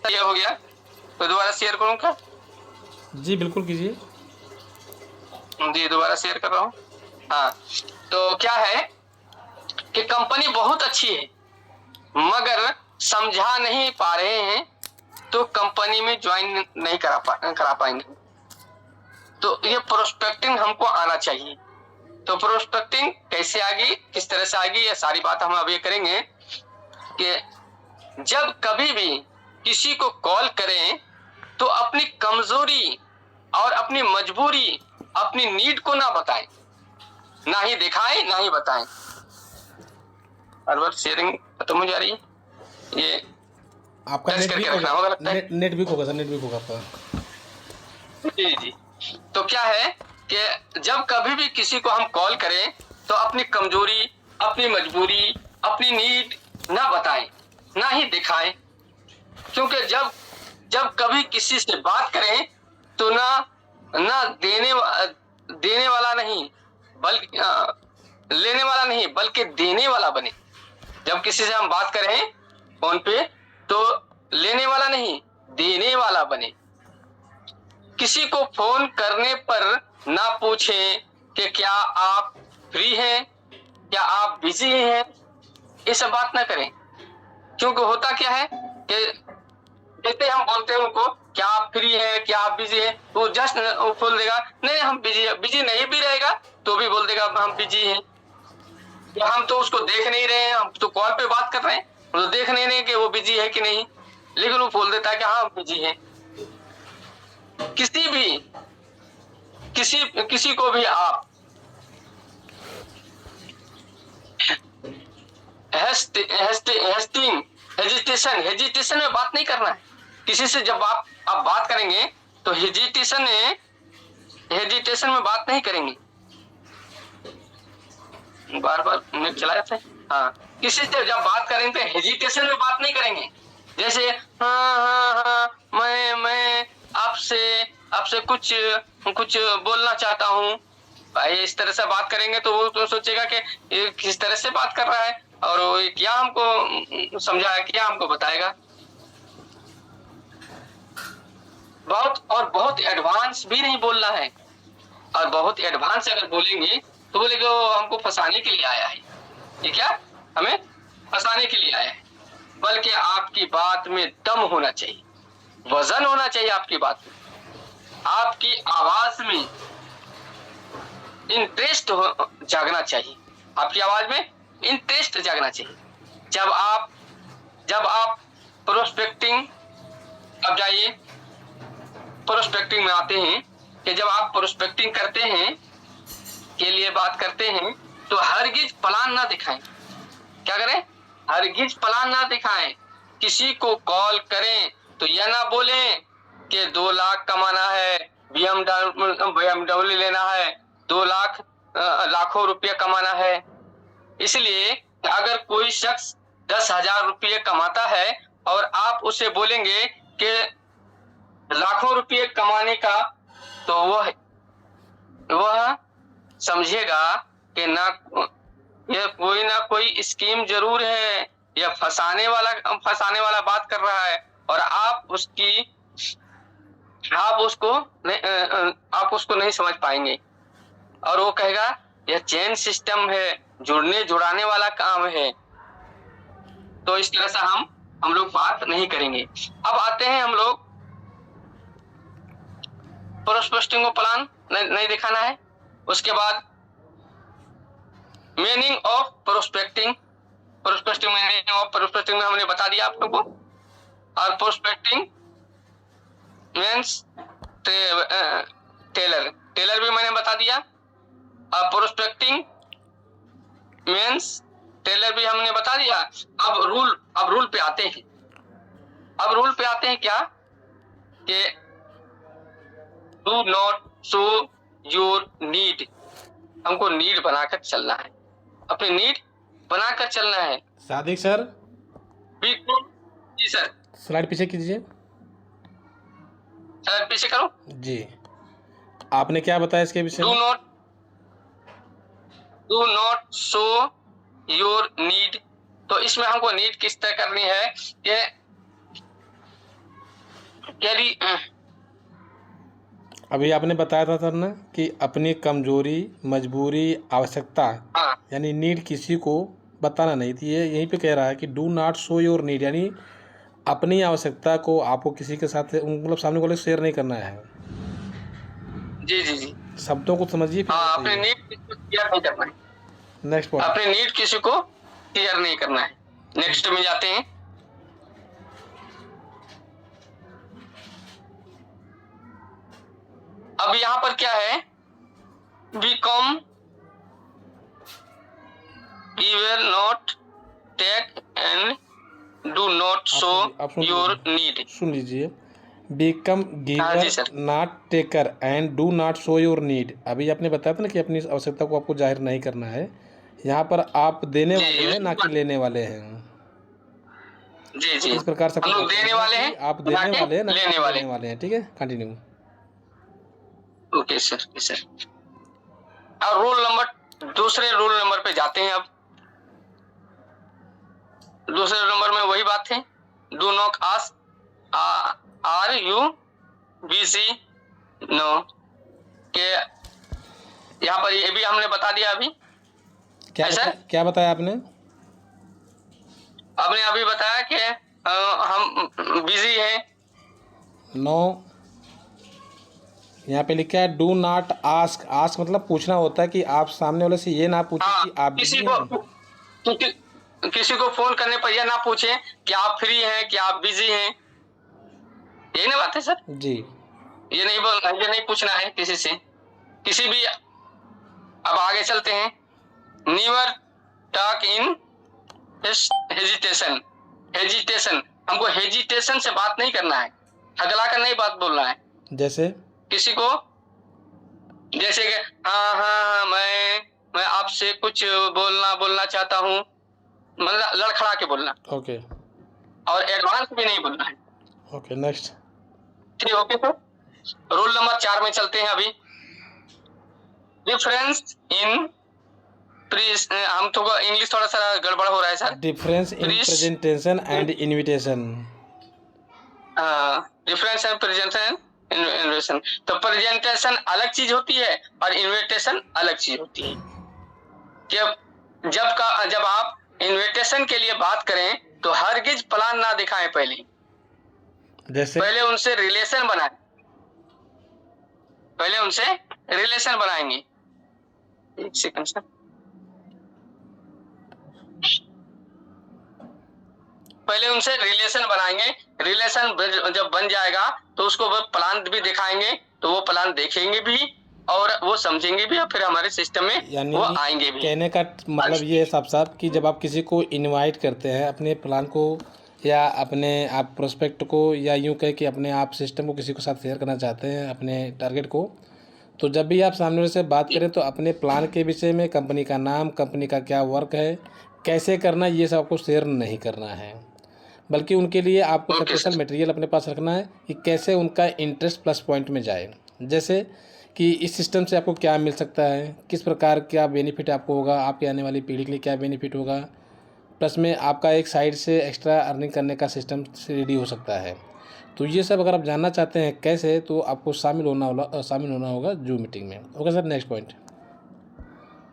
ये हो गया, तो दोबारा शेयर करूँ क्या? जी बिल्कुल कीजिए। जी दोबारा शेयर कर रहा हूँ। हाँ, तो क्या है कि कंपनी बहुत अच्छी है मगर समझा नहीं पा रहे हैं, तो कंपनी में ज्वाइन नहीं करा पाएंगे। तो ये प्रोस्पेक्टिंग हमको आना चाहिए। तो प्रोस्पेक्टिंग कैसे आएगी, किस तरह से आएगी, ये सारी बात हम अब ये करेंगे कि जब कभी भी किसी को कॉल करें तो अपनी कमजोरी और अपनी मजबूरी, अपनी नीड को ना बताएं, ना ही दिखाएं, ना ही बताएं। हर बार शेयरिंग खत्म हो जा रही है, ये आपका टच नेट करके वीक रखना होगा, होगा लगता है। नेट वीक होगा सर, नेट वीक होगा आपका। जी जी। तो क्या है कि जब कभी भी किसी को हम कॉल करें तो अपनी कमजोरी, अपनी मजबूरी, अपनी नीड ना बताएं, ना ही दिखाएं। क्योंकि जब जब कभी किसी से बात करें तो ना देने वाला नहीं, बल्कि लेने वाला नहीं बल्कि देने वाला बने। जब किसी से हम बात करें फोन पे तो लेने वाला नहीं, देने वाला बने। किसी को फोन करने पर ना पूछें कि क्या आप फ्री हैं, क्या आप बिजी हैं, ये सब बात ना करें। क्योंकि होता क्या है कि जैसे हम बोलते हैं उनको क्या आप फ्री हैं, क्या आप बिजी हैं, वो जस्ट बोल देगा नहीं हम बिजी, बिजी नहीं भी रहेगा तो भी बोल देगा हम बिजी हैं। या हम तो उसको देख नहीं रहे हैं, हम तो कॉल पे बात कर रहे हैं, तो देख नहीं रहे कि वो बिजी है कि नहीं, लेकिन वो बोल देता है कि हाँ बिजी है। किसी भी किसी को भी आप हेजिटेशन में बात नहीं करना है। किसी से जब आप बात करेंगे तो हेजिटेशन में बात नहीं करेंगे। बार बार नेट चला जाता है। हाँ, किसी से जब बात करेंगे तो हेजिटेशन में बात नहीं करेंगे। जैसे हाँ हाँ हाँ मैं आपसे आपसे कुछ कुछ बोलना चाहता हूँ, भाई इस तरह से बात करेंगे तो वो तो सोचेगा कि ये किस तरह से बात कर रहा है और वो क्या हमको समझाया, क्या हमको बताएगा। बहुत एडवांस भी नहीं बोलना है, और बहुत एडवांस अगर बोलेंगे तो बोलेंगे वो हमको फंसाने के लिए आया है। ये क्या, हमें फंसाने के लिए आया है। बल्कि आपकी बात में दम होना चाहिए, वजन होना चाहिए आपकी बात में, आपकी आवाज में इंटरेस्ट जागना चाहिए, आपकी आवाज में इंटरेस्ट जागना चाहिए। जब आप प्रोस्पेक्टिंग, अब जाइए प्रोस्पेक्टिंग में आते हैं कि जब आप प्रोस्पेक्टिंग करते हैं के लिए बात करते हैं तो हरगिज प्लान ना दिखाएं। क्या करें? हरगिज प्लान ना दिखाएं। किसी को कॉल करें तो यह ना बोलें कि 2 लाख कमाना है, BMW लेना है, 2 लाख लाखों रुपये कमाना है। इसलिए अगर कोई शख्स 10,000 रुपये कमाता है और आप उसे बोलेंगे कि लाखों रुपये कमाने का, तो वह समझेगा कि ये कोई ना कोई स्कीम जरूर है, यह फंसाने वाला बात कर रहा है, और आप उसको नहीं समझ पाएंगे। और वो कहेगा यह चेन सिस्टम है, जुड़ने जुड़ाने वाला काम है। तो इस तरह से हम लोग बात नहीं करेंगे। अब आते हैं हम लोग प्रोस्पेक्टिंग को प्लान नहीं दिखाना है। उसके बाद मीनिंग ऑफ प्रोस्पेक्टिंग, प्रोस्पेक्टिंग में हमने बता दिया आप लोगों को। और प्रोस्पेक्टिंग मीन्स टेलर भी मैंने बता दिया। और प्रोस्पेक्टिंग मीन्स टेलर भी हमने बता दिया। अब रूल पे आते हैं। क्या कि do not show your need. हमको नीड बनाकर चलना है, अपनी नीड बनाकर चलना है। सादिक सर, बिल्कुल जी सर। स्लाइड पीछे कीजिए। सर पीछे करो जी, आपने क्या बताया इसके विषय में? Do not show your need. तो इसमें हमको नीड किस तरह करनी है कि कैरी अभी आपने बताया था सर ना कि अपनी कमजोरी, मजबूरी, आवश्यकता हाँ यानी नीड किसी को बताना नहीं थी। ये यहीं पे कह रहा है कि do not show your need, यानी अपनी आवश्यकता को आपको किसी के साथ मतलब सामने वाले को शेयर नहीं करना है। जी जी जी शब्दों को समझिए फिर हाँ, अपने बताइए। नीड किसी को शेयर नहीं करना है। Next point. अपने नीड किसी को शेयर नहीं करना है। नेक्स्ट में जाते हैं। अब यहाँ पर क्या है, become you will not take and do not show आप सुन your लीजिए, need। सुन लीजिए। बिकम हाँ गिवर जी sir. Not taker and do not show your need. अभी आपने बताया था ना कि अपनी आवश्यकता को आपको जाहिर नहीं करना है। यहाँ पर आप देने वाले जी हैं ना कि लेने वाले हैं। जी जी इस प्रकार से हम आपको लोग बात देने करना है वाले कि हैं आप ना देने कि वाले हैं ना कि लेने वाले। लेने वाले हैं। ठीक है, continue. Okay sir, okay sir. और रूल नंबर, दूसरे रूल नंबर पे जाते हैं। अब दूसरे नंबर में वही बात है, do not ask are you busy no, के यहाँ पर ये भी हमने बता दिया अभी। क्या बताया आपने? आपने अभी बताया कि हम बिजी हैं। नो, यहाँ पे लिखा है डू नॉट आस्क। आस्क मतलब पूछना होता है कि आप सामने वाले से ये ना पूछे हाँ, कि आप किसी बिजी को हैं। किसी को फोन करने पर यह ना पूछे कि आप फ्री हैं, कि आप बिजी हैं। यही ना बात है सर? जी, ये नहीं बोलना, ये नहीं पूछना है किसी से, किसी भी। अब आगे चलते हैं। नीवर टॉक इन हेजिटेशन। हेजिटेशन, हमको हेजिटेशन से बात नहीं करना है, अगला कर नहीं बात बोलना है। जैसे किसी को, जैसे कि हाँ मैं आपसे कुछ बोलना चाहता हूँ, मतलब लड़खड़ा के बोलना। ओके, और एडवांस भी नहीं बोलना है। Okay next. ठीक, ओके सर। रूल नंबर 4 में चलते हैं अभी। डिफरेंस इन हम तो इंग्लिश थोड़ा सा गड़बड़ हो रहा है sir. Difference in presentation and invitation. Difference in presentation invitation. तो प्रेजेंटेशन अलग चीज होती है और इन्विटेशन अलग चीज होती है। जब आप इन्विटेशन के लिए बात करें तो हरगिज प्लान ना दिखाएं, पहले उनसे रिलेशन बनाएं, पहले उनसे रिलेशन बनाएंगे। एक सेकंड सर। पहले उनसे रिलेशन बनाएंगे, रिलेशन जब बन जाएगा तो उसको वो प्लान भी दिखाएंगे, तो वो प्लान देखेंगे भी और वो समझेंगे भी और फिर हमारे सिस्टम में वो आएंगे भी। कहने का मतलब ये है साफ साफ कि जब आप किसी को इनवाइट करते हैं अपने प्लान को या अपने आप प्रोस्पेक्ट को, या यूँ कहे कि अपने आप सिस्टम को किसी के साथ शेयर करना चाहते हैं अपने टारगेट को, तो जब भी आप सामने वाले से बात करें तो अपने प्लान के विषय में, कंपनी का नाम, कंपनी का क्या वर्क है, कैसे करना, ये सब आपको शेयर नहीं करना है। बल्कि उनके लिए आपको स्पेशल मटेरियल अपने पास रखना है कि कैसे उनका इंटरेस्ट प्लस पॉइंट में जाए। जैसे कि इस सिस्टम से आपको क्या मिल सकता है, किस प्रकार क्या बेनिफिट आपको होगा, आपके आने वाली पीढ़ी के लिए क्या बेनिफिट होगा, प्लस में आपका एक साइड से एक्स्ट्रा अर्निंग करने का सिस्टम रेडी हो सकता है। तो ये सब अगर आप जानना चाहते हैं कैसे, तो आपको शामिल होना होगा जूम मीटिंग में। Okay sir, next point.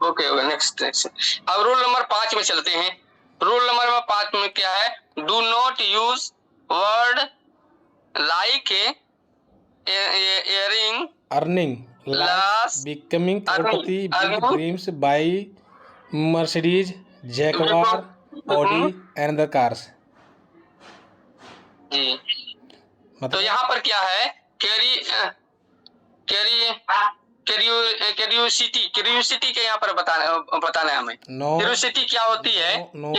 Okay next. अब रूल नंबर 5 में चलते हैं। रूल नंबर 5 में क्या है? Do not use word like airing, earning, becoming crorepati, big dreams, buy Mercedes, Jaguar, Audi and other cars. जी, मतलब तो यहाँ पर क्या है? क्यूरियोसिटी के यहाँ पर बताना है हमें। क्यूरियोसिटी क्या होती है? नो।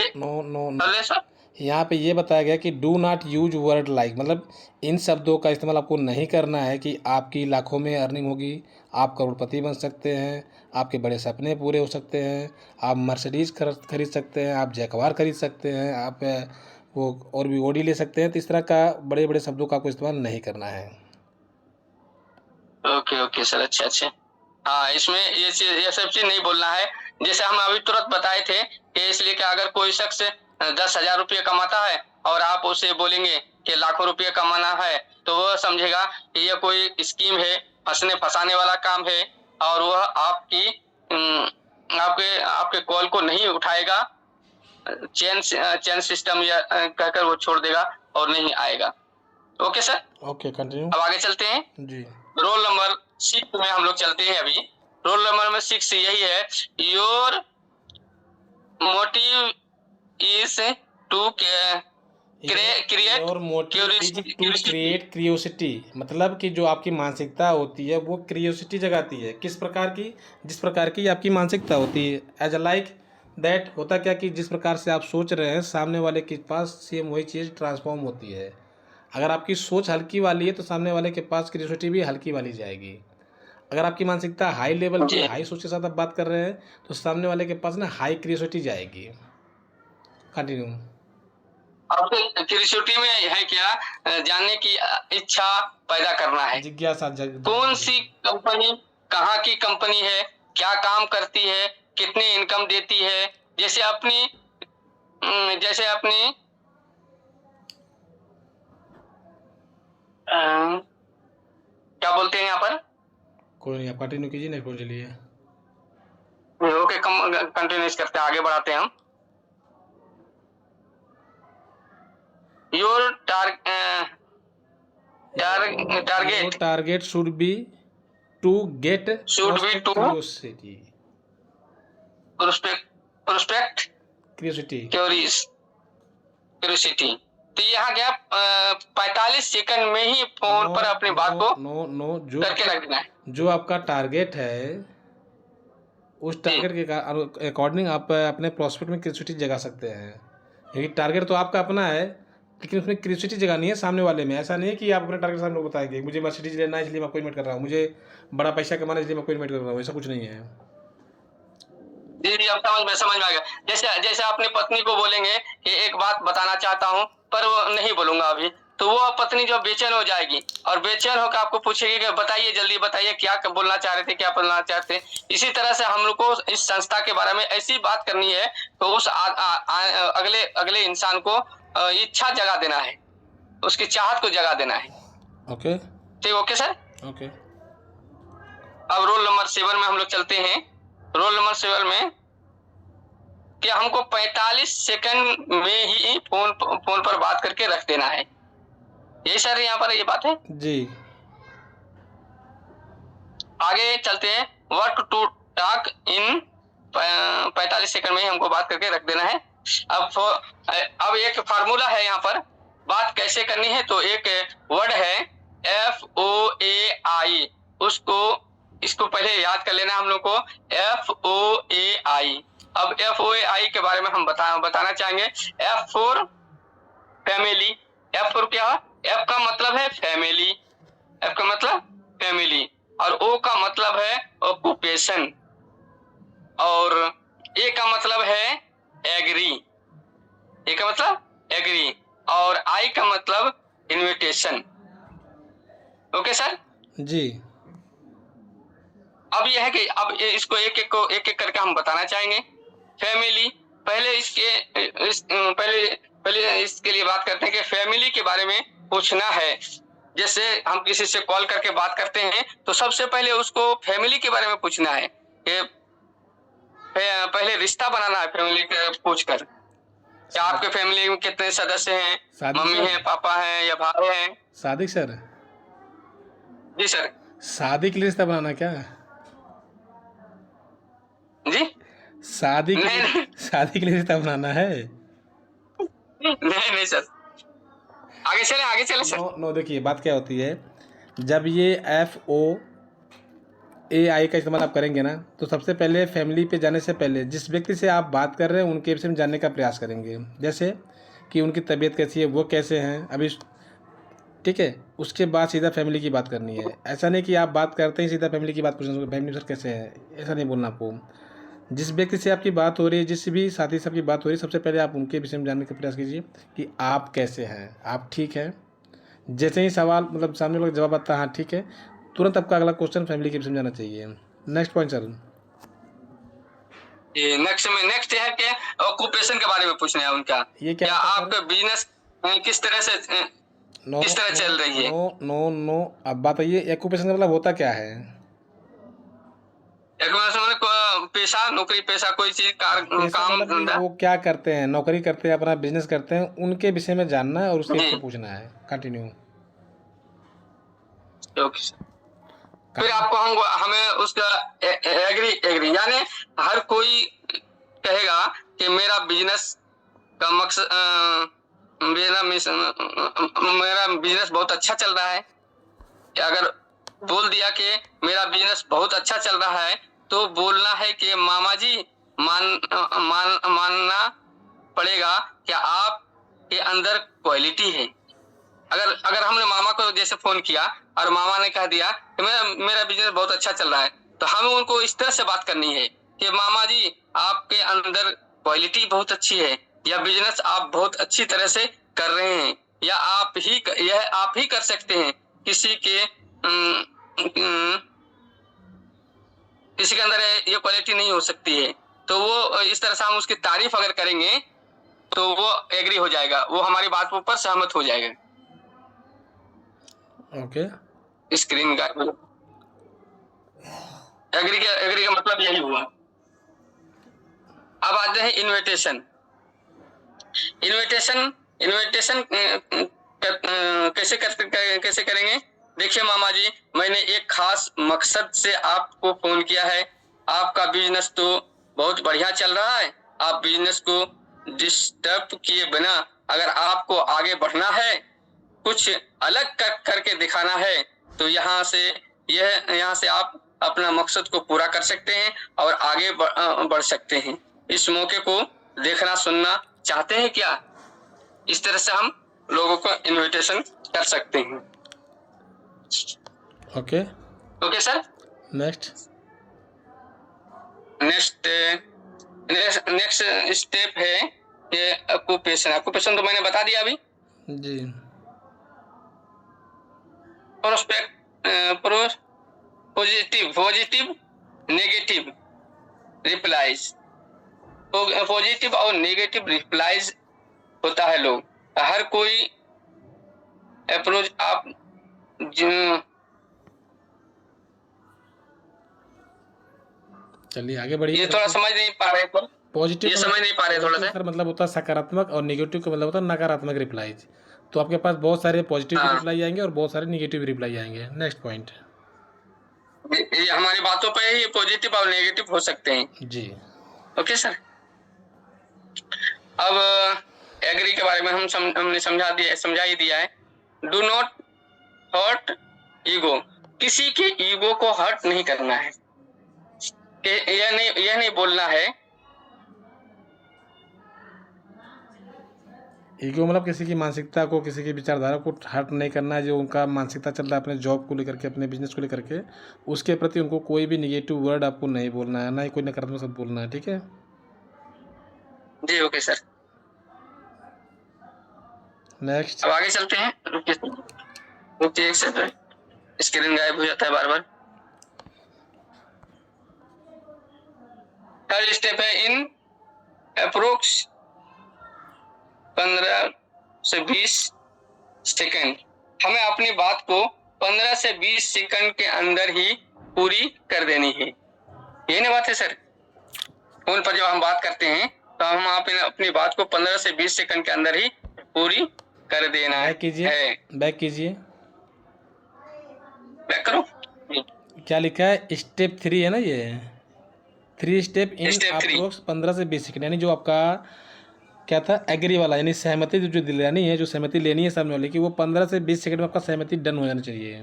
यहाँ पे ये बताया गया कि do not use word like, मतलब इन शब्दों का इस्तेमाल आपको नहीं करना है कि आपकी लाखों में अर्निंग होगी, आप करोड़पति बन सकते हैं, आपके बड़े सपने पूरे हो सकते हैं, आप मर्सिडीज खरीद सकते हैं, आप जैगवार खरीद सकते हैं, आप वो और भी ऑडी ले सकते हैं। तो इस तरह का बड़े बड़े शब्दों का आपको इस्तेमाल नहीं करना है। ओके सर, अच्छा। हाँ, इसमें ये सब चीज नहीं बोलना है। जैसे हम अभी तुरंत बताए थे कि इसलिए कि अगर कोई शख्स 10,000 रुपये कमाता है और आप उसे बोलेंगे कि लाखों रुपये कमाना है, तो वह समझेगा कि यह कोई स्कीम है, फंसने फंसाने वाला काम है, और वह आपके आपके कॉल को नहीं उठाएगा, चेन सिस्टम या कहकर वो छोड़ देगा और नहीं आएगा। Okay sir, okay continue. अब आगे चलते हैं। जी। रोल नंबर 6 में हम लोग चलते हैं। अभी रोल नंबर में 6 यही है, योर मोटिव इज टू और motive is to create curiosity, मतलब कि जो आपकी मानसिकता होती है वो क्रियोसिटी जगाती है। किस प्रकार की? जिस प्रकार की आपकी मानसिकता होती है। एज अ लाइक दैट, होता क्या कि जिस प्रकार से आप सोच रहे हैं सामने वाले के पास सेम वही चीज़ ट्रांसफॉर्म होती है। अगर आपकी सोच हल्की वाली है तो सामने वाले के पास क्रियोसिटी भी हल्की वाली जाएगी। अगर आपकी मानसिकता हाई लेवल की, हाई सोच के साथ आप बात कर रहे हैं तो सामने वाले के पास ना हाई क्रियोसिटी जाएगी। कंटिन्यू। आपके क्यूरियोसिटी में है क्या, जानने की इच्छा पैदा करना है। जिज्ञासा कौन सी कंपनी, कहाँ की कंपनी है, क्या काम करती है, कितनी इनकम देती है, जैसे अपनी क्या बोलते हैं यहाँ पर। कोई नहीं, आप कंटिन्यू कीजिए, नेक्स्ट पॉइंट चलिए। ओके, कंटिन्यूस करते हैं, आगे बढ़ाते हैं हम। Your target should be to get curiosity curiosity. तो यहाँ क्या 45 सेकंड में ही फोन पर अपनी बात को जो करके रख देना है। जो आपका टारगेट है उस टारगेट के अकॉर्डिंग आप अपने प्रोस्पेक्ट में क्यूरियोसिटी जगा सकते हैं। क्योंकि टारगेट तो आपका अपना है, लेकिन उसमें क्यूरियोसिटी जगानी है सामने वाले में। ऐसा नहीं है कि आप अपने टारगेट सामने को बताएंगे मुझे मर्सिडीज लेना है इसलिए मैं आपको इन्वाइट कर रहा हूँ, मुझे बड़ा पैसा कमाना है इसलिए मैं आपको इन्वाइट कर रहा हूँ। ऐसा कुछ नहीं है। जी, अब समझ में आ गया। जैसे अपनी पत्नी को बोलेंगे कि एक बात बताना चाहता हूँ पर वो नहीं बोलूंगा अभी, तो वो पत्नी जो बेचैन हो जाएगी और बेचैन होकर आपको पूछेगी कि बताइए, जल्दी बताइए, क्या बोलना चाह रहे थे, क्या बोलना चाहते। इसी तरह से हम लोग को इस संस्था के बारे में ऐसी बात करनी है तो उस अगले इंसान को इच्छा जगा देना है, उसकी चाहत को जगा देना है। ओके ठीक, ओके सर। ओके। अब रोल नंबर 7 में हम लोग चलते हैं। रोल नंबर 7 में कि हमको 45 सेकंड में ही फोन पर बात करके रख देना है। यही सर यहाँ पर ये बात है जी। आगे चलते हैं। Work to talk in 45 second में ही हमको बात करके रख देना है। अब एक फार्मूला है यहाँ पर, बात कैसे करनी है। तो एक वर्ड है FOAI, इसको पहले याद कर लेना हम लोग को, FOAI। अब FOAI के बारे में हम बताना चाहेंगे। F for family. F for क्या है? F का मतलब है फैमिली, F का मतलब फैमिली, और O का मतलब है ऑक्यूपेशन, और A का मतलब है एग्री, A का मतलब एग्री, और I का मतलब इनविटेशन। ओके सर जी। अब यह है कि अब इसको एक एक करके हम बताना चाहेंगे। फैमिली, पहले इसके लिए बात करते हैं कि फैमिली के बारे में पूछना है। जैसे हम किसी से कॉल करके बात करते हैं तो सबसे पहले उसको फैमिली के बारे में पूछना है कि पहले रिश्ता बनाना है फैमिली के पूछकर। क्या आपके फैमिली में कितने सदस्य हैं, मम्मी है, पापा है या भाई है। सादिक सर। जी सर। शादी के लिए रिश्ता बनाना क्या जी? शादी के लिए रिश्ता बनाना है? नहीं सर, आगे चले सर। नो देखिए बात क्या होती है, जब ये FOAI का इस्तेमाल आप करेंगे ना तो सबसे पहले फैमिली पे जाने से पहले जिस व्यक्ति से आप बात कर रहे हैं उनके विषय में जानने का प्रयास करेंगे। जैसे कि उनकी तबीयत कैसी है, वो कैसे हैं अभी, ठीक है। उसके बाद सीधा फैमिली की बात करनी है। ऐसा नहीं कि आप बात करते ही सीधा फैमिली की बात पूछना, फैमिली सर कैसे है, ऐसा नहीं बोलना आपको। जिस व्यक्ति से आपकी बात हो रही है, जिस भी साथी से आपकी बात हो रही है, सबसे पहले आप उनके विषय में जानने का प्रयास कीजिए कि आप कैसे हैं, आप ठीक हैं। जैसे ही सवाल मतलब सामने वाला जवाब आता है हाँ ठीक है, तुरंत आपका अगला क्वेश्चन फैमिली के विषय में जाना चाहिए। Next point sir. नेक्स्ट है कि ऑक्यूपेशन के बारे में पूछना है उनका। ये क्या आपका बिजनेस किस तरह से नो किस तरह चल रही है? No no no. अब बताइए एक्यूपेशन का मतलब होता क्या है? पेशा, नौकरी पेशा, कोई चीज पेशा काम मतलब कि धंधा। वो क्या करते हैं, नौकरी करते हैं, अपना बिजनेस करते हैं, उनके विषय में जानना है और उसके जी, से पूछना है। कंटिन्यू। Okay sir. फिर आपको हमें उसका एग्री एग्री यानी हर कोई कहेगा कि मेरा बिजनेस का मकसद मेरा बिजनेस बहुत अच्छा चल रहा है। अगर बोल दिया कि मेरा बिजनेस बहुत अच्छा चल रहा है, तो बोलना है कि मामा जी मानना पड़ेगा कि आपके अंदर क्वालिटी है। अगर अगर हमने मामा को जैसे फोन किया और मामा ने कह दिया कि मेरा बिजनेस बहुत अच्छा चल रहा है, तो हमें उनको इस तरह से बात करनी है कि मामा जी आपके अंदर क्वालिटी बहुत अच्छी है, या बिजनेस आप बहुत अच्छी तरह से कर रहे हैं, या यह आप ही कर सकते हैं। किसी के किसी के अंदर ये क्वालिटी नहीं हो सकती है। तो वो इस तरह से हम उसकी तारीफ अगर करेंगे तो वो एग्री हो जाएगा, वो हमारी बात पर सहमत हो जाएगा। ओके। स्क्रीन का एग्री का मतलब यही हुआ। अब आते हैं इनविटेशन। इनविटेशन इनविटेशन कैसे करेंगे? देखिए मामा जी, मैंने एक खास मकसद से आपको फोन किया है। आपका बिजनेस तो बहुत बढ़िया चल रहा है। आप बिजनेस को डिस्टर्ब किए बिना अगर आपको आगे बढ़ना है, कुछ अलग करके दिखाना है, तो यहाँ से आप अपना मकसद को पूरा कर सकते हैं और आगे बढ़ सकते हैं। इस मौके को देखना सुनना चाहते हैं क्या? इस तरह से हम लोगों को इनविटेशन कर सकते हैं। Okay. Okay sir. Next. Next next step है कि ऑक्यूपेशन। ऑक्यूपेशन तो मैंने बता दिया अभी। जी। Positive negative replies. पॉजिटिव और नेगेटिव रिप्लाईज होता है लोग। हर कोई अप्रोच आप चलिए आगे बढ़िए। ये थोड़ा समझ नहीं पा रहे थे। पॉजिटिव ये का समझ नहीं पा रहे थोड़ा सा। सर मतलब होता है सकारात्मक, और नेगेटिव का मतलब होता है नकारात्मक रिप्लाईज। तो आपके पास बहुत सारे पॉजिटिव रिप्लाई आएंगे और बहुत सारे नेगेटिव रिप्लाई आएंगे। Next point. ये हमारी बातों पे ही पॉजिटिव और नेगेटिव हो सकते हैं। जी। Okay sir. अब एग्री के बारे में हमने समझा ही दिया है। Do not hurt ego. किसी के ईगो को हर्ट नहीं करना है। यह नहीं बोलना है। ईगो मतलब किसी की मानसिकता को, किसी की विचारधारा को हर्ट नहीं करना है। जो उनका मानसिकता चल रहा है अपने जॉब को लेकर के, अपने बिजनेस को लेकर के, उसके प्रति उनको कोई भी निगेटिव वर्ड आपको नहीं बोलना है, ना ही कोई नकारात्मक शब्द बोलना है। ठीक है जी ओके सर। नेक्स्ट। अब आगे चलते हैं। रुकिए एक सेकंड, स्क्रीन गायब हो जाता है बार बार। थर्ड स्टेप है इन अप्रोक्स 15 से 20 सेकंड। हमें अपनी बात को 15 से 20 सेकंड के अंदर ही पूरी कर देनी है। यही ना बात है सर? फोन पर जब हम बात करते हैं तो हम अपनी बात को 15 से 20 सेकंड के अंदर ही पूरी कर देना है। बैक कीजिए, बैक कीजिए। बैक करो। क्या लिखा है? स्टेप 3 है ना ये। 3 स्टेप इन स्टेप 3। अप्रोक्स 15 से 20 सेकंड, यानी जो आपका क्या था एग्री वाला, यानी सहमति जो दिलानी है, जो सहमति लेनी है सामने वाले की, वो 15 से 20 सेकंड में आपका सहमति डन हो जाना चाहिए।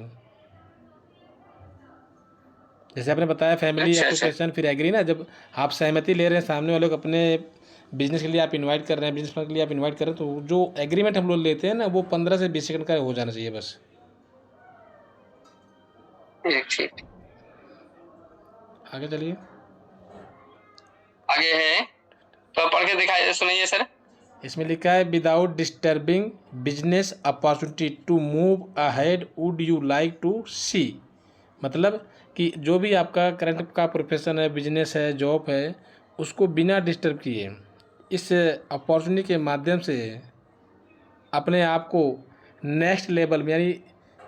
जैसे आपने बताया फैमिली, अच्छा। ऑक्यूपेशन, फिर एग्री ना। जब आप सहमति ले रहे हैं सामने वाले को, अपने बिजनेस के लिए आप इनवाइट कर रहे हैं, बिजनेस प्लान के लिए आप इनवाइट कर रहे हैं, तो जो एग्रीमेंट हम लोग लेते हैं ना, वो 15 से 20 सेकंड का हो जाना चाहिए बस। ठीक। आगे चलिए। आगे है तो पढ़ के दिखाइए, सुनाइए सर। इसमें लिखा है without disturbing business opportunity to move ahead would you like to see. मतलब कि जो भी आपका करंट का प्रोफेशन है, बिजनेस है, जॉब है, उसको बिना डिस्टर्ब किए इस अपॉर्चुनिटी के माध्यम से अपने आप को नेक्स्ट लेवल में, यानी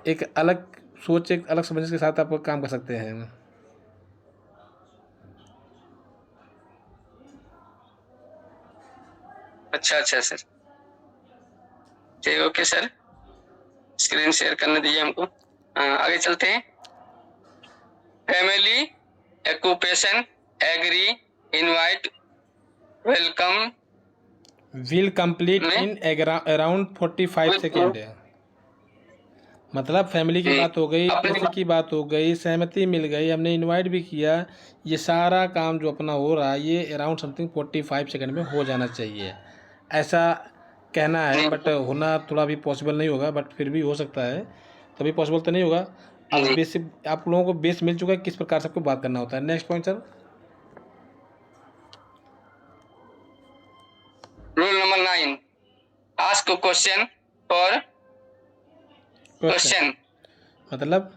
एक अलग सोच, एक अलग समझ के साथ आप काम कर सकते हैं। अच्छा अच्छा सर, ठीक, ओके सर, स्क्रीन शेयर करने दीजिए हमको। आगे चलते हैं। Family, occupation, agree, invite, welcome will complete में इन अराउंड 45 सेकेंड। मतलब फैमिली की जी, बात हो गई, अपने पैसे की बात हो गई, सहमति मिल गई, हमने इनवाइट भी किया, ये सारा काम जो अपना हो रहा है ये अराउंड समथिंग 45 सेकेंड में हो जाना चाहिए, ऐसा कहना है। जी, बट होना थोड़ा भी पॉसिबल नहीं होगा, बट फिर भी हो सकता है, तभी पॉसिबल तो नहीं होगा। अब जी। बेसिक आप लोगों को बेस मिल चुका है किस प्रकार से आपको बात करना होता है। Next point sir. Rule number 9, ask question for question. मतलब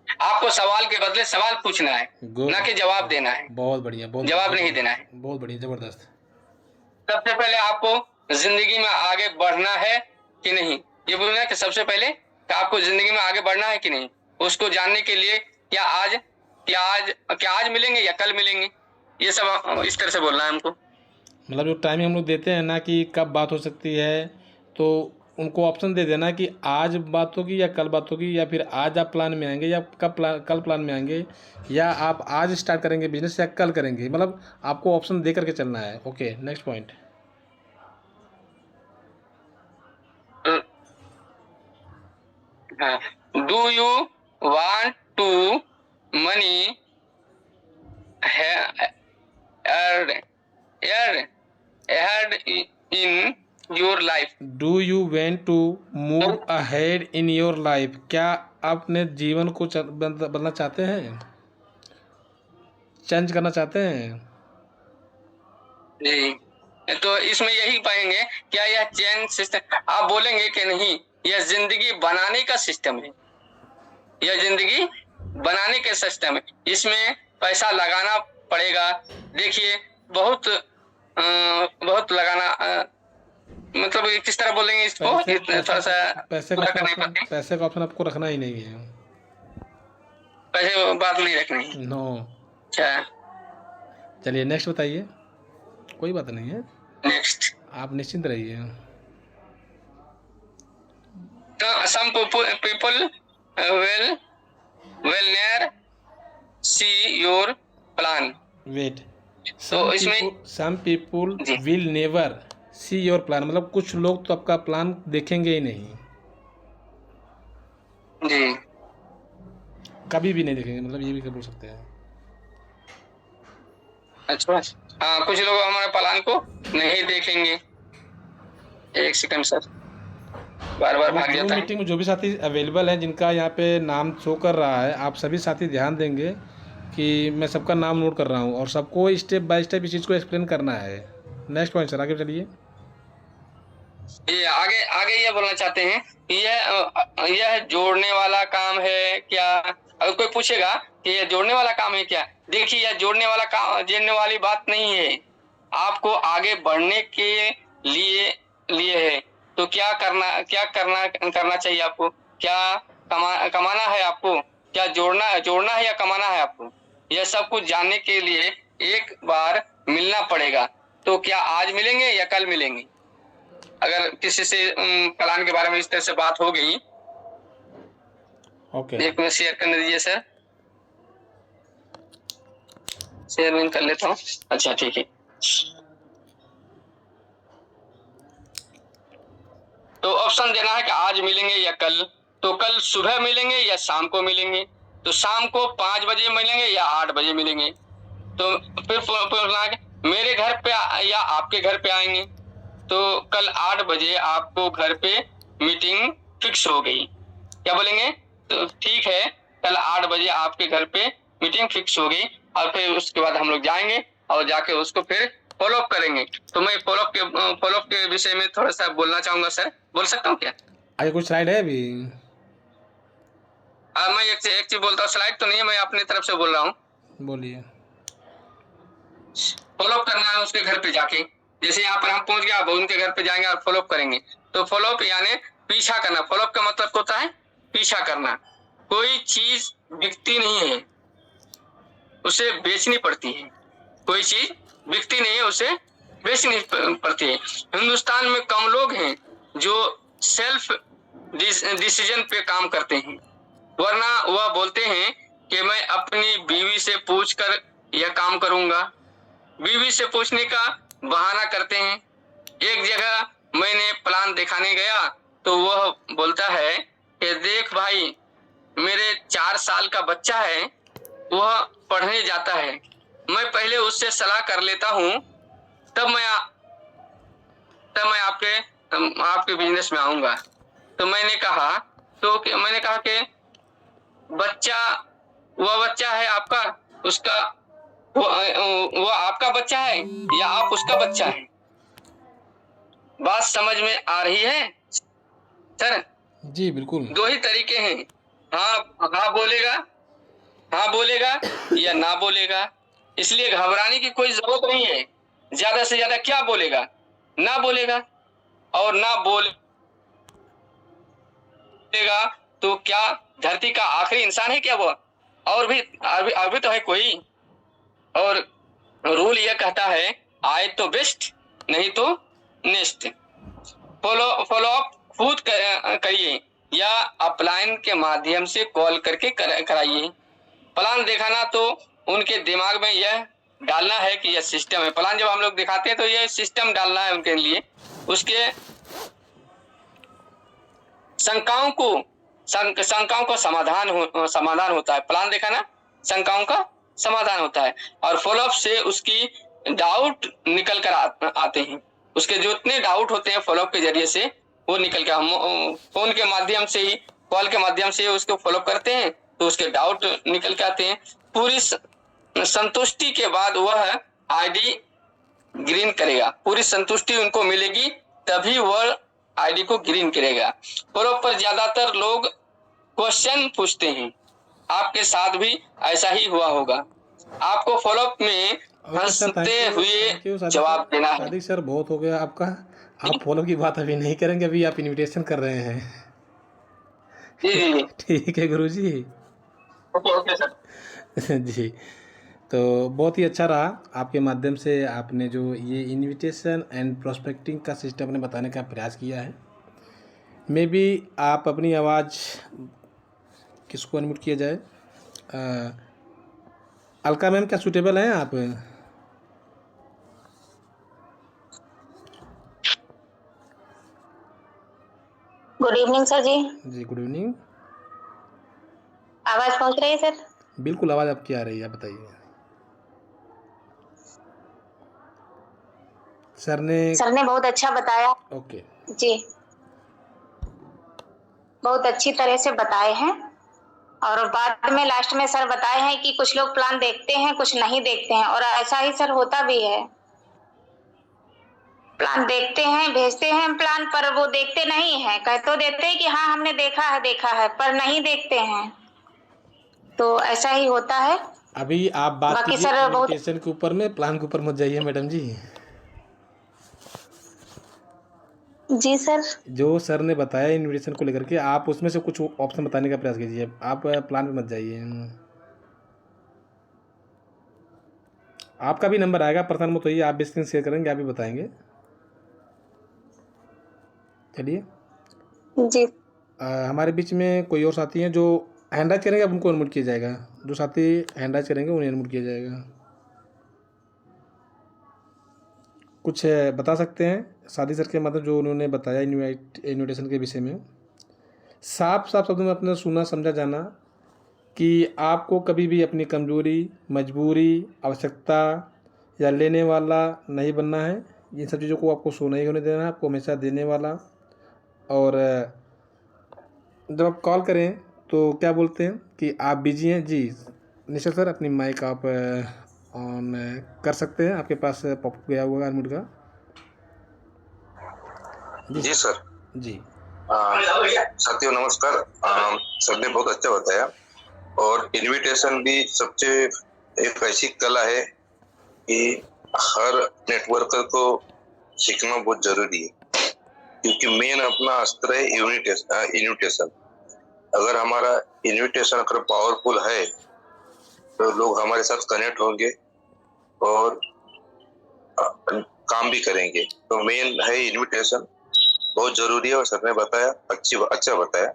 आपको सवाल के बदले सवाल पूछना है, ना कि जवाब देना है। बहुत बढ़िया, बहुत जवाब नहीं देना है। बहुत बढ़िया, ज़बरदस्त। सबसे पहले आपको जिंदगी में आगे बढ़ना है कि नहीं, ये बोलना है कि सबसे पहले कि आपको जिंदगी में आगे बढ़ना है कि नहीं, उसको जानने के लिए क्या आज मिलेंगे या कल मिलेंगे, ये सब इस तरह से बोलना है हमको। मतलब जो टाइमिंग हम लोग देते हैं ना कि कब बात हो सकती है, तो उनको ऑप्शन दे देना कि आज बात होगी या कल बात होगी, या फिर आज आप प्लान में आएंगे या कल प्लान में आएंगे, या आप आज स्टार्ट करेंगे बिजनेस या कल करेंगे। मतलब आपको ऑप्शन दे करके चलना है। Okay, next point. Do you want to money ahead in your life? Do you want to move ahead in your life. क्या आप अपने जीवन को बदलना चाहते हैं, चेंज करना चाहते हैं? जी, तो इसमें यही पाएंगे क्या यह चेन सिस्टम, आप बोलेंगे कि नहीं, यह जिंदगी बनाने का सिस्टम है, यह जिंदगी बनाने का सिस्टम है, इसमें पैसा लगाना पड़ेगा। देखिए बहुत लगाना, मतलब किस तरह बोलेंगे इसको, थोड़ा सा पैसे का ऑप्शन आपको रखना ही नहीं है। पैसे बात नहीं रखनी। नो। अच्छा, चलिए नेक्स्ट बताइए, कोई बात नहीं है, नेक्स्ट। आप निश्चिंत रहिए। Some people will never see your plan. Wait, तो इसमें some people will never see your plan, मतलब कुछ लोग तो आपका प्लान देखेंगे ही नहीं, जी, कभी भी नहीं देखेंगे, मतलब ये भी बोल सकते हैं। अच्छा, हाँ, कुछ लोग हमारे प्लान को नहीं देखेंगे। एक सेकंड सर, बार बार भाग जाता है। मीटिंग में जो भी साथी अवेलेबल हैं, जिनका यहाँ पे नाम शो कर रहा है, आप सभी साथी ध्यान देंगे कि मैं सबका नाम नोट कर रहा हूँ और सबको स्टेप बाय स्टेप इस चीज़ को एक्सप्लेन करना है। नेक्स्ट पॉइंट सर, आगे चलिए। ये आगे ये बोलना चाहते हैं कि यह जोड़ने वाला काम है क्या। अगर कोई पूछेगा कि यह जोड़ने वाला काम है क्या, देखिए यह जोड़ने वाली बात नहीं है, आपको आगे बढ़ने के लिए है। तो क्या करना चाहिए आपको, क्या कमाना है आपको, क्या जोड़ना है या कमाना है आपको, यह सब कुछ जानने के लिए एक बार मिलना पड़ेगा। तो क्या आज मिलेंगे या कल मिलेंगे। अगर किसी से प्लान के बारे में इस तरह से बात हो गई, ओके, एक मिनट शेयर करने दीजिए सर, शेयर में कर लेता हूँ। अच्छा ठीक है, तो ऑप्शन देना है कि आज मिलेंगे या कल। तो कल सुबह मिलेंगे या शाम को मिलेंगे, तो शाम को 5 बजे मिलेंगे या 8 बजे मिलेंगे। तो फिर पूछना है कि मेरे घर पे या आपके घर पे आएंगे। तो कल 8 बजे आपको घर पे मीटिंग फिक्स हो गई, क्या बोलेंगे, तो ठीक है, कल 8 बजे आपके घर पे मीटिंग फिक्स हो गई, और फिर उसके बाद हम लोग जाएंगे और जाके उसको फिर फॉलो अप करेंगे। तो मैं फॉलो अप के विषय में थोड़ा सा बोलना चाहूंगा सर, बोल सकता हूँ क्या। आगे कुछ स्लाइड है अभी? मैं एक चीज बोलता हूँ, स्लाइड तो नहीं है, मैं अपनी तरफ से बोल रहा हूँ। बोलिए। फॉलो अप करना है उसके घर पे जाके, जैसे यहाँ पर हम पहुंच गए, अब उनके घर पे जाएंगे और फॉलो अप करेंगे। तो फॉलोअप यानी पीछा करना। फॉलोअप का मतलब होता है पीछा करना। कोई चीज बिकती नहीं है, उसे बेचनी पड़ती है। कोई चीज बिकती नहीं है, उसे बेचनी पड़ती है। हिंदुस्तान में कम लोग हैं जो सेल्फ डिसीजन पे काम करते हैं, वरना वह बोलते हैं कि मैं अपनी बीवी से पूछकर यह काम करूंगा। बीवी से पूछने का बहाना करते हैं। एक जगह मैंने प्लान दिखाने गया तो वह बोलता है कि देख भाई, मेरे 4 साल का बच्चा है, वह पढ़ने जाता है, मैं पहले उससे सलाह कर लेता हूँ, तब मैं आपके बिजनेस में आऊंगा। तो मैंने कहा कि वह बच्चा है आपका, उसका वो आपका बच्चा है या आप उसका बच्चा है? बात समझ में आ रही है सर? जी बिल्कुल। 2 ही तरीके हैं, हाँ बोलेगा या ना बोलेगा। इसलिए घबराने की कोई जरूरत नहीं है। ज्यादा से ज्यादा क्या बोलेगा? ना बोलेगा। और ना बोलेगा तो क्या धरती का आखिरी इंसान है क्या वो? और भी अभी तो है कोई। और रूल यह कहता है, आए तो बेस्ट, नहीं तो नेक्स्ट। फॉलो अप खुद करिए या अपलाइन के माध्यम से कॉल करके कराइए। प्लान दिखाना तो उनके दिमाग में यह डालना है कि यह सिस्टम है। प्लान जब हम लोग दिखाते हैं तो यह सिस्टम डालना है उनके लिए। उसके शंकाओं का समाधान होता है। प्लान दिखाना शंकाओं का समाधान होता है, और फॉलोअप से उसकी डाउट निकल कर आते हैं। उसके जो इतने डाउट होते हैं फॉलोअप के जरिए से वो निकल कर, हम फोन के माध्यम से ही, कॉल के माध्यम से उसको फॉलोअप करते हैं तो उसके डाउट निकल के आते हैं। पूरी संतुष्टि के बाद वह आईडी ग्रीन करेगा। पूरी संतुष्टि उनको मिलेगी तभी वह आईडी को ग्रीन करेगा। फॉलोअप पर ज्यादातर लोग क्वेश्चन पूछते हैं, आपके साथ भी ऐसा ही हुआ होगा। आपको फॉलोअप में हंसते हुए जवाब देना है। सादिक सर बहुत हो गया आपका, आप फॉलो की बात अभी नहीं करेंगे, अभी आप इनविटेशन कर रहे हैं। जी ठीक है गुरुजी। Okay sir. जी, तो बहुत ही अच्छा रहा आपके माध्यम से आपने जो ये इनविटेशन एंड प्रोस्पेक्टिंग का सिस्टम अपने बताने का प्रयास किया है। मे बी आप अपनी आवाज़ किसको अनम्यूट किया जाए? अलका मैम क्या सूटेबल हैं आप? गुड इवनिंग सर जी। जी गुड इवनिंग। आवाज पहुंच रही है सर? बिल्कुल आवाज़ आपकी आ रही है, आप बताइए। सर ने बहुत अच्छा बताया। ओके जी, बहुत अच्छी तरह से बताए हैं। और बाद में लास्ट में सर बताए हैं कि कुछ लोग प्लान देखते हैं, कुछ नहीं देखते हैं, और ऐसा ही सर होता भी है। प्लान देखते हैं, भेजते हैं प्लान, पर वो देखते नहीं है। कह तो देते हैं कि हाँ हमने देखा है, पर नहीं देखते हैं। तो ऐसा ही होता है। अभी आप बात बाकी कीजिए सर बहुत इनविटेशन के ऊपर में, प्लान के ऊपर मत जाइए मैडम जी। जी सर। जो सर ने बताया इनविटेशन को लेकर के, आप उसमें से कुछ ऑप्शन बताने का प्रयास कीजिए, आप प्लान पे मत जाइए। आपका भी नंबर आएगा, परेशान मत होइए, आप भी स्क्रीन शेयर करेंगे, आप भी बताएंगे। चलिए जी हमारे बीच में कोई और साथी हैं जो हैंड राइज करेंगे, अब उनको अनम्यूट किया जाएगा। जो साथी हैंड राइज करेंगे उन्हें अनम्यूट किया जाएगा। कुछ बता सकते हैं सादी सर के मतलब जो उन्होंने बताया इन्विटेशन के विषय में, साफ साफ शब्दों में अपने सुना समझा जाना कि आपको कभी भी अपनी कमजोरी, मजबूरी, आवश्यकता या लेने वाला नहीं बनना है। इन सब चीज़ों को आपको शो नहीं होने देना है, आपको हमेशा देने वाला। और जब आप कॉल करें तो क्या बोलते हैं कि आप बिजी हैं? जी निश्चय सर, अपनी माइक आप ऑन कर सकते हैं, आपके पास पॉप गया हुआ अनम्यूट का। जी सर। जी साथियों नमस्कार। सर ने बहुत अच्छा बताया, और इनविटेशन भी सबसे एक ऐसी कला है कि हर नेटवर्कर को सीखना बहुत जरूरी है। क्योंकि मेन अपना अस्त्र है इन्विटेशन। अगर हमारा इन्विटेशन अगर पावरफुल है तो लोग हमारे साथ कनेक्ट होंगे और काम भी करेंगे। तो मेन है इन्विटेशन, बहुत जरूरी है। और सर ने बताया अच्छा बताया,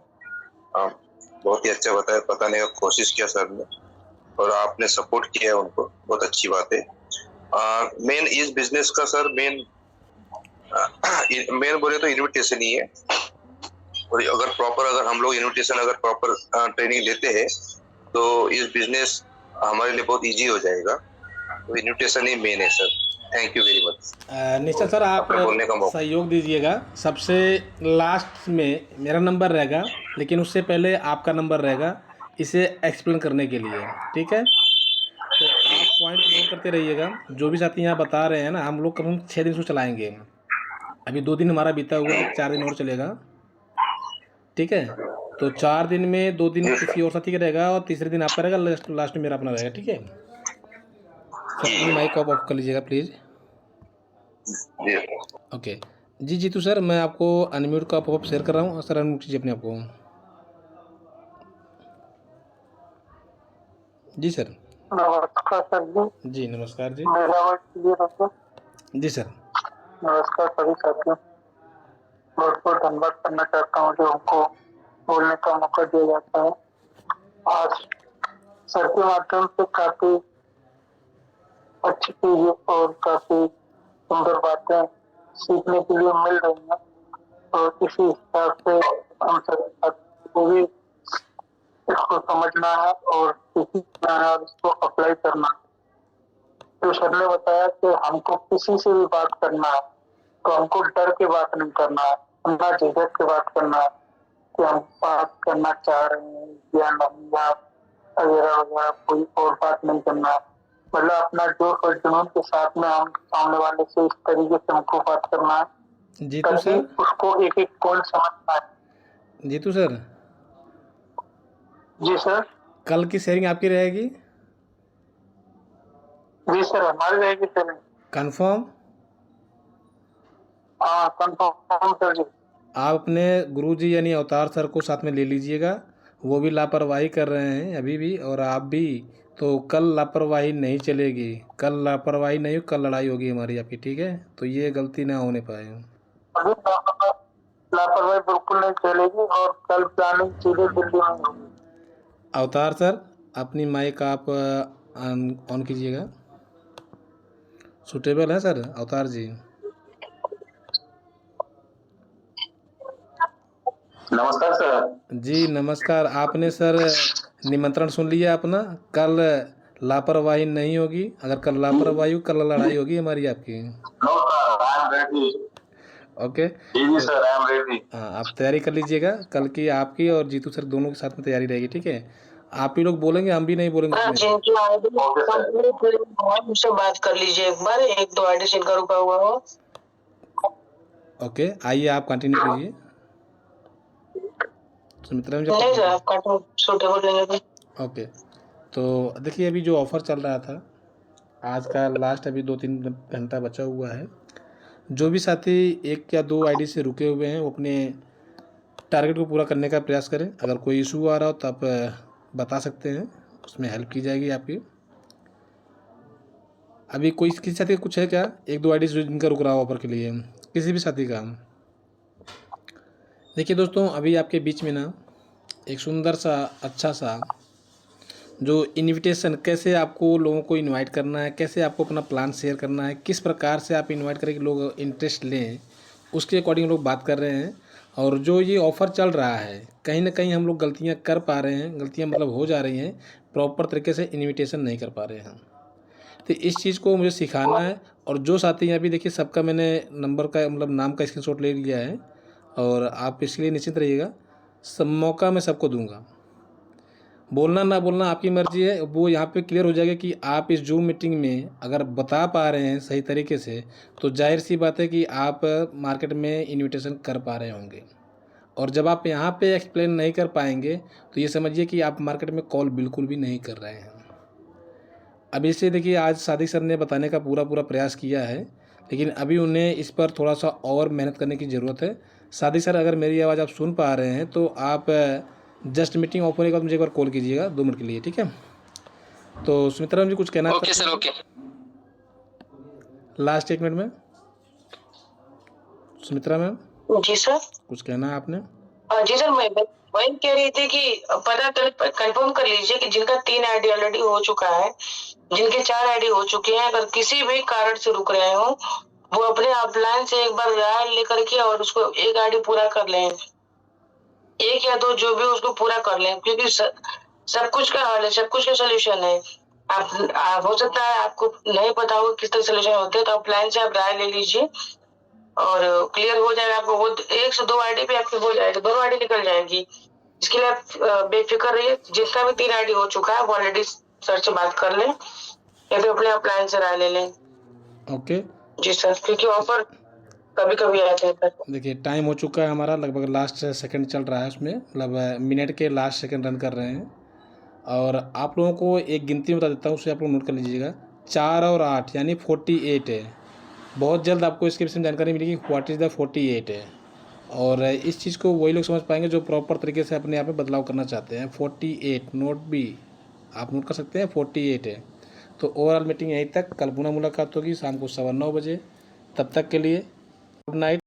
बहुत ही अच्छा बताया, बताने का कोशिश किया सर ने और आपने सपोर्ट किया उनको, बहुत अच्छी बात है। मेन इस बिजनेस का सर मेन बोले तो इन्विटेशन ही है। और अगर हम लोग इन्विटेशन अगर प्रॉपर ट्रेनिंग लेते हैं तो इस बिजनेस हमारे लिए बहुत इजी हो जाएगा। तो इन्विटेशन ही मेन है sir. Thank you very much. निश्चय सर, आप बोलने का मौका सहयोग दीजिएगा। सबसे लास्ट में मेरा नंबर रहेगा, लेकिन उससे पहले आपका नंबर रहेगा इसे एक्सप्लेन करने के लिए, ठीक है? तो आप पॉइंट नोट करते रहिएगा। जो भी साथी यहाँ बता रहे हैं ना, हम लोग कम 6 दिन से चलाएंगे। अभी 2 दिन हमारा बीता हुआ है, 4 दिन और चलेगा, ठीक है? तो 4 दिन में 2 दिन किसी और साथी का रहेगा और तीसरे दिन आपका रहेगा, लास्ट में मेरा अपना रहेगा, ठीक है? सर अपनी माइक ऑफ कर लीजिएगा प्लीज़। जी। ओके जी जीतू सर, मैं आपको अनम्यूट का पॉपअप शेयर कर रहा हूँ। सर अनम्यूट कीजिए अपने आप को। जी सर। नमस्कार सर जी नमस्कार जी। मेरा आवाज क्लियर है? जी सर। नमस्कार सभी साथियों, बहुत बहुत धन्यवाद करना चाहता हूँ जो हमको बोलने का मौका दिया जाता है। आज सर के माध्यम से काफी अच्छी चीजें और काफी सुंदर बातें सीखने के लिए मिल रही हैं और इसी हिसाब से हम सभी साथियों को भी इसको समझना है और सीखना है और इसको अप्लाई करना है। तो सर ने बताया कि हमको किसी से भी बात करना है तो हमको डर के बात नहीं करना है, ना झिझक के बात करना है कि हम बात करना चाह रहे हैं या नहीं, या वगैरह वगैरह कोई और बात नहीं करना है। मतलब अपना जोश और जुनून के साथ में हम सामने वाले से इस तरीके से हमको बात करना है जीतू सर, उसको एक एक पॉइंट समझना है। जीतू सर, जी सर। कल की शेयरिंग आपकी रहेगी? जी सर, हमारी रहेगी सर। कंफर्म? हाँ कंफर्म सर जी। आप अपने गुरुजी यानी अवतार सर को साथ में ले लीजिएगा। वो भी लापरवाही कर रहे हैं अभी भी, और आप भी। तो कल लापरवाही नहीं चलेगी। कल लापरवाही नहीं, कल लड़ाई होगी हमारी आपकी, ठीक है? तो ये गलती ना होने पाए। अभी लापरवाही बिल्कुल नहीं चलेगी और कल प्लानिंग चीजें दिल्ली में होगी। अवतार सर, अपनी माइक आप ऑन कीजिएगा। सूटेबल है सर अवतार जी? नमस्कार सर। जी नमस्कार। आपने सर निमंत्रण सुन लिया अपना। कल लापरवाही नहीं होगी। अगर कल लापरवाही हो, कल लड़ाई होगी हमारी आपकी। ओके जी सर, आई एम रेडी। हाँ, आप तैयारी कर लीजिएगा। कल की आपकी और जीतू सर दोनों के साथ में तैयारी रहेगी, ठीक है? आप ही लोग बोलेंगे, हम भी नहीं बोलेंगे उसमें। मुझसे बात कर लीजिए एक बार, 1-2 आईडी जिनका रुका हुआ हो। ओके आइए, आप कंटिन्यू कीजिए। सुमित्रा में नहीं सर, आप काटो, सूटेबल लेंगे। ओके, तो देखिए अभी जो ऑफ़र चल रहा था, आज का लास्ट अभी 2-3 घंटा बचा हुआ है। जो भी साथी 1 या 2 आईडी से रुके हुए हैं, वो अपने टारगेट को पूरा करने का प्रयास करें। अगर कोई इशू आ रहा हो तो आप बता सकते हैं, उसमें हेल्प की जाएगी आपकी। अभी कोई किसी साथी का कुछ है क्या? 1-2 आईडी से जिनका रुक रहा हो ऑफर के लिए, किसी भी साथी का? देखिए दोस्तों, अभी आपके बीच में ना एक सुंदर सा अच्छा सा जो इनविटेशन, कैसे आपको लोगों को इनवाइट करना है, कैसे आपको अपना प्लान शेयर करना है, किस प्रकार से आप इनवाइट करें कि लोग इंटरेस्ट लें, उसके अकॉर्डिंग लोग बात कर रहे हैं। और जो ये ऑफ़र चल रहा है, कहीं ना कहीं हम लोग गलतियां कर पा रहे हैं, गलतियां मतलब हो जा रही हैं, प्रॉपर तरीके से इन्विटेशन नहीं कर पा रहे हैं। तो इस चीज़ को मुझे सिखाना है। और जो साथी हैं, अभी देखिए सबका मैंने नंबर का मतलब नाम का स्क्रीनशॉट ले लिया है, और आप इसके लिए निश्चिंत रहिएगा, सब मौका मैं सबको दूंगा। बोलना ना बोलना आपकी मर्जी है। वो यहाँ पे क्लियर हो जाएगा कि आप इस जूम मीटिंग में अगर बता पा रहे हैं सही तरीके से, तो जाहिर सी बात है कि आप मार्केट में इन्विटेशन कर पा रहे होंगे। और जब आप यहाँ पे एक्सप्लेन नहीं कर पाएंगे तो ये समझिए कि आप मार्केट में कॉल बिल्कुल भी नहीं कर रहे हैं। अब इससे देखिए, आज सादिक सर ने बताने का पूरा प्रयास किया है, लेकिन अभी उन्हें इस पर थोड़ा सा और मेहनत करने की ज़रूरत है। साथ ही सर अगर मेरी आवाज़ आप सुन पा रहे हैं तो आप जस्ट मीटिंग ऑफ होने के बाद मुझे एक बार कॉल कीजिएगा 2 मिनट के लिए, ठीक है। तो सुमित्रा मैम जी कुछ कहना okay sir, okay. Last 1 minute में सुमित्रा मैम जी सर। कुछ कहना है आपने? जी सर, मैं वही कह रही थी कि पता कंफर्म कर लीजिए कि जिनका 3 आईडी ऑलरेडी हो चुका है, जिनके 4 आईडी हो चुके हैं, अगर किसी भी कारण से रुक रहे हो, वो अपने अपलाइन से एक बार राय लेकर के और उसको एक आईडी पूरा कर लें, 1 या 2 जो भी उसको पूरा कर लें, क्योंकि सब कुछ का हल है, सब कुछ का सोल्यूशन है। आप हो सकता है आपको नहीं पता होगा किस तरह सोल्यूशन होते हैं, तो अपलाइन से आप राय ले लीजिए और क्लियर हो जाएगा आपको। वो 1 से 2 आईडी पे आपकी हो जाएगी, दोनों आईडी निकल जाएगी। इसके लिए आप बेफिक्र रहिए। जिसका भी 3 आईडी हो चुका है वो ऑलरेडी सर से बात कर लें या फिर अपने अपलाइन से राय ले लें। ओके जी सर, क्योंकि ऑफर कभी कभी आते हैं सर। देखिए टाइम हो चुका है हमारा, लगभग लास्ट सेकंड चल रहा है उसमें, मतलब मिनट के लास्ट सेकंड रन कर रहे हैं। और आप लोगों को एक गिनती बता देता हूँ, उसे आप लोग नोट कर लीजिएगा। 4 और 8 यानी 48 है। बहुत जल्द आपको इसके विषय में जानकारी मिलेगी व्हाट इज़ द 48 है। और इस चीज़ को वही लोग समझ पाएंगे जो प्रॉपर तरीके से अपने आप में बदलाव करना चाहते हैं। 48 नोट भी आप नोट कर सकते हैं, 48 है। तो ओवरऑल मीटिंग यहीं तक, कल पुनः मुलाकात होगी शाम को 9:15 बजे। तब तक के लिए गुड नाइट।